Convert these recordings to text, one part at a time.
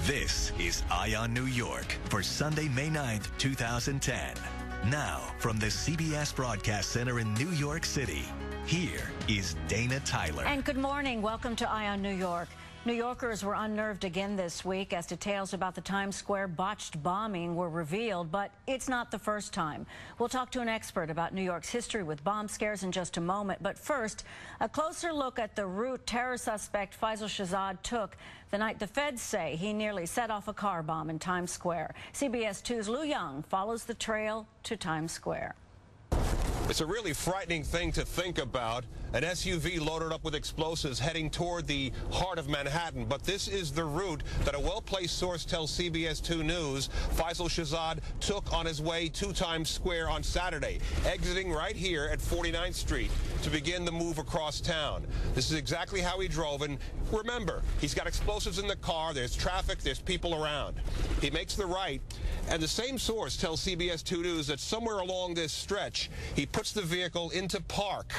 This is Eye on New York for Sunday, May 9th, 2010. Now, from the CBS Broadcast Center in New York City, here is Dana Tyler. And good morning. Welcome to Eye on New York. New Yorkers were unnerved again this week as details about the Times Square botched bombing were revealed, but it's not the first time. We'll talk to an expert about New York's history with bomb scares in just a moment. But first, a closer look at the route terror suspect Faisel Shahzad took the night the feds say he nearly set off a car bomb in Times Square. CBS 2's Lou Young follows the trail to Times Square. It's a really frightening thing to think about. An SUV loaded up with explosives heading toward the heart of Manhattan. But this is the route that a well-placed source tells CBS 2 News Faisel Shahzad took on his way to Times Square on Saturday, exiting right here at 49th Street to begin the move across town. This is exactly how he drove. And remember, he's got explosives in the car. There's traffic. There's people around. He makes the right. And the same source tells CBS 2 News that somewhere along this stretch, he puts the vehicle into park,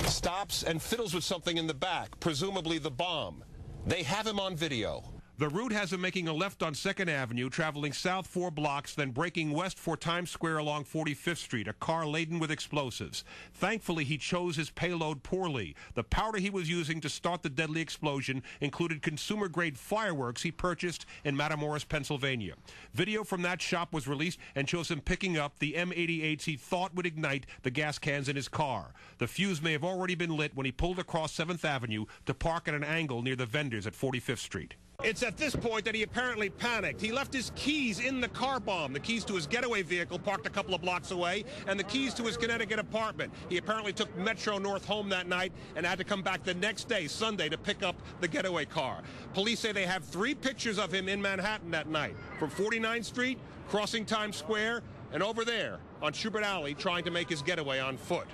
stops and fiddles with something in the back, presumably the bomb. They have him on video. The route has him making a left on 2nd Avenue, traveling south 4 blocks, then breaking west for Times Square along 45th Street, a car laden with explosives. Thankfully, he chose his payload poorly. The powder he was using to start the deadly explosion included consumer-grade fireworks he purchased in Matamoros, Pennsylvania. Video from that shop was released and shows him picking up the M88s he thought would ignite the gas cans in his car. The fuse may have already been lit when he pulled across 7th Avenue to park at an angle near the vendors at 45th Street. It's at this point that he apparently panicked. He left his keys in the car bomb, the keys to his getaway vehicle parked a couple of blocks away, and the keys to his Connecticut apartment. He apparently took Metro North home that night and had to come back the next day, Sunday, to pick up the getaway car. Police say they have 3 pictures of him in Manhattan that night, from 49th Street, crossing Times Square, and over there on Schubert Alley, trying to make his getaway on foot.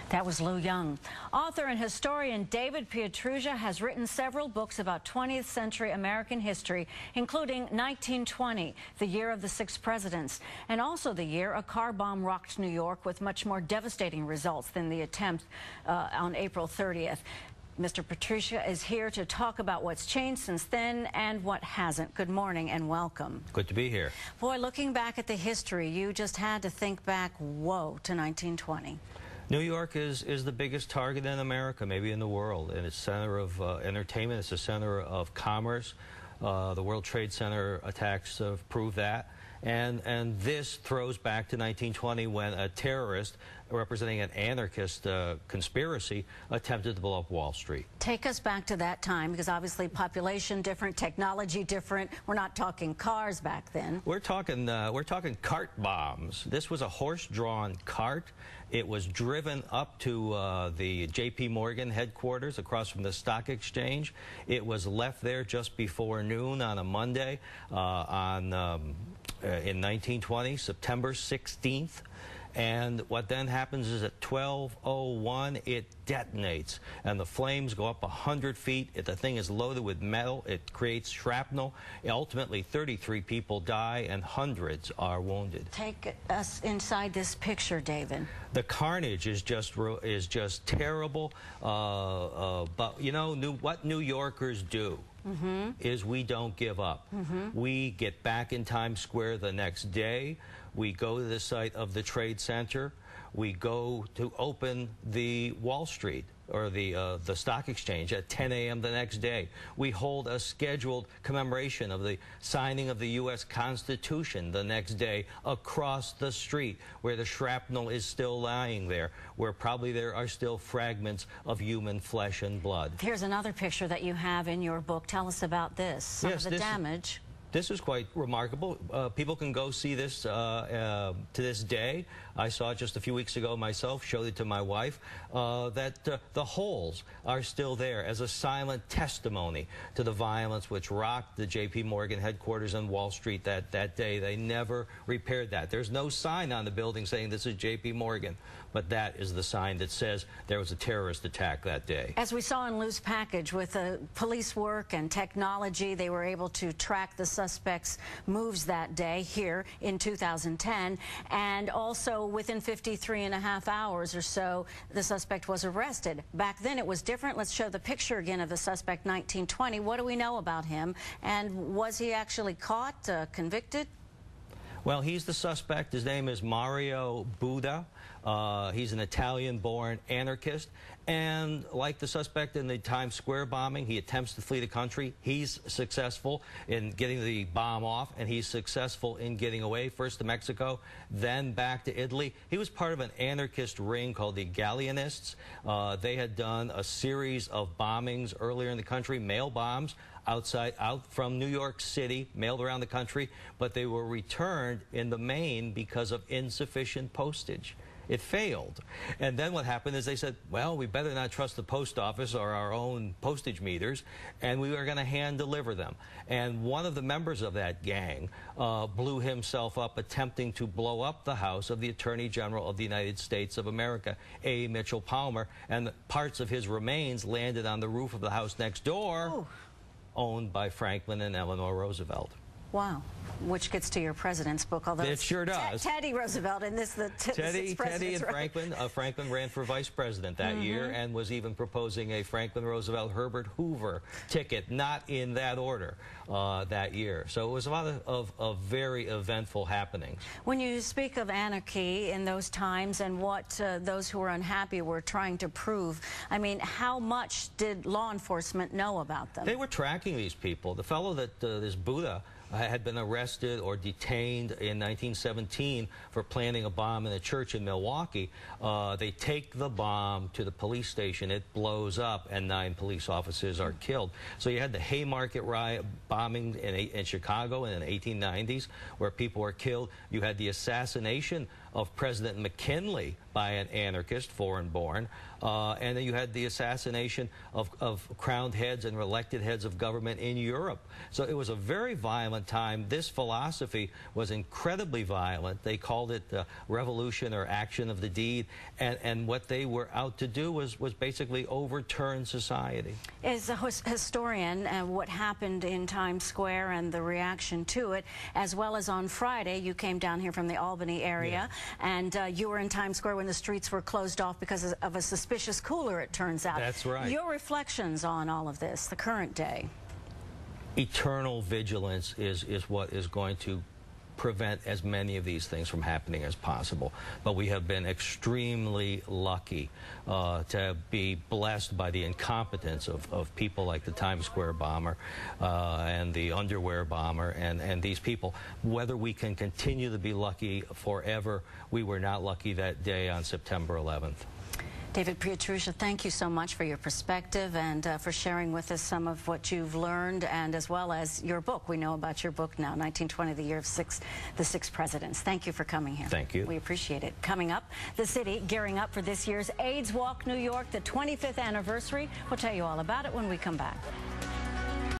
That was Lou Young. Author and historian David Pietrusza has written several books about 20th century American history, including 1920, the year of the 6 presidents, and also the year a car bomb rocked New York with much more devastating results than the attempt on April 30th. Mr. Pietrusza is here to talk about what's changed since then and what hasn't. Good morning and welcome. Good to be here. Boy, looking back at the history, you just had to think back, whoa, to 1920. New York is the biggest target in America, maybe in the world, and it's a center of entertainment. It's a center of commerce. The World Trade Center attacks have proved that. And this throws back to 1920 when a terrorist representing an anarchist conspiracy attempted to blow up Wall Street. Take us back to that time, because obviously population different, technology different. We're not talking cars back then. We're talking cart bombs. This was a horse-drawn cart. It was driven up to the J.P. Morgan headquarters across from the stock exchange. It was left there just before noon on a Monday in 1920, September 16th. And what then happens is at 12:01, it detonates, and the flames go up 100 feet. The thing is loaded with metal. It creates shrapnel. Ultimately, 33 people die, and hundreds are wounded. Take us inside this picture, David. The carnage is just terrible. But you know what New Yorkers do is we don't give up. We get back in Times Square the next day. We go to the site of the Trade Center. We go to open the Wall Street or the stock exchange at 10 a.m. the next day. We hold a scheduled commemoration of the signing of the U.S. Constitution the next day across the street, where the shrapnel is still lying there, where probably there are still fragments of human flesh and blood. Here's another picture that you have in your book. Tell us about this. Some of the damage. This is quite remarkable. People can go see this to this day. I saw it just a few weeks ago myself, showed it to my wife, that the holes are still there as a silent testimony to the violence which rocked the J.P. Morgan headquarters on Wall Street that day. They never repaired that. There's no sign on the building saying this is J.P. Morgan, but that is the sign that says there was a terrorist attack that day. As we saw in Lou's package, with police work and technology, they were able to track the suspect's moves that day here in 2010, and also within 53.5 hours or so, the suspect was arrested. Back then it was different. Let's show the picture again of the suspect, 1920. What do we know about him, and was he actually caught, convicted? Well, he's the suspect. His name is Mario Buda. He's an Italian-born anarchist. And like the suspect in the Times Square bombing, he attempts to flee the country. He's successful in getting the bomb off, and he's successful in getting away, first to Mexico, then back to Italy. He was part of an anarchist ring called the Galleanists. They had done a series of bombings earlier in the country, mail bombs, out from New York City, mailed around the country, but they were returned in the main because of insufficient postage. It failed. And then what happened is they said, well, we better not trust the post office or our own postage meters, and we were going to hand deliver them. And one of the members of that gang blew himself up attempting to blow up the house of the Attorney General of the United States of America, A. Mitchell Palmer, and parts of his remains landed on the roof of the house next door, Ooh. Owned by Franklin and Eleanor Roosevelt. Wow. Which gets to your president's book, although it sure does. Teddy Roosevelt, and this the Teddy and right? Franklin. Franklin ran for vice president that year and was even proposing a Franklin Roosevelt Herbert Hoover ticket, not in that order, that year. So it was a lot of very eventful happenings. When you speak of anarchy in those times and what those who were unhappy were trying to prove, I mean, how much did law enforcement know about them? They were tracking these people. The fellow that this Buddha had been arrested or detained in 1917 for planting a bomb in a church in Milwaukee. They take the bomb to the police station. It blows up, and 9 police officers are killed. So you had the Haymarket riot bombing in Chicago in the 1890s, where people were killed. You had the assassination of President McKinley by an anarchist, foreign-born. And then you had the assassination of crowned heads and elected heads of government in Europe. So it was a very violent time. This philosophy was incredibly violent. They called it the revolution or action of the deed. And what they were out to do was basically overturn society. As a historian, what happened in Times Square and the reaction to it, as well as on Friday, you came down here from the Albany area, and you were in Times Square when the streets were closed off because of a suspicious cooler, it turns out. That's right. Your reflections on all of this, the current day? Eternal vigilance is what is going to prevent as many of these things from happening as possible. But we have been extremely lucky to be blessed by the incompetence of people like the Times Square bomber and the underwear bomber and these people. Whether we can continue to be lucky forever, we were not lucky that day on September 11th. David Pietrusza, thank you so much for your perspective and for sharing with us some of what you've learned, and as well as your book. We know about your book now, 1920, the year of the six presidents. Thank you for coming here. Thank you. We appreciate it. Coming up, the city gearing up for this year's AIDS Walk New York, the 25th anniversary. We'll tell you all about it when we come back.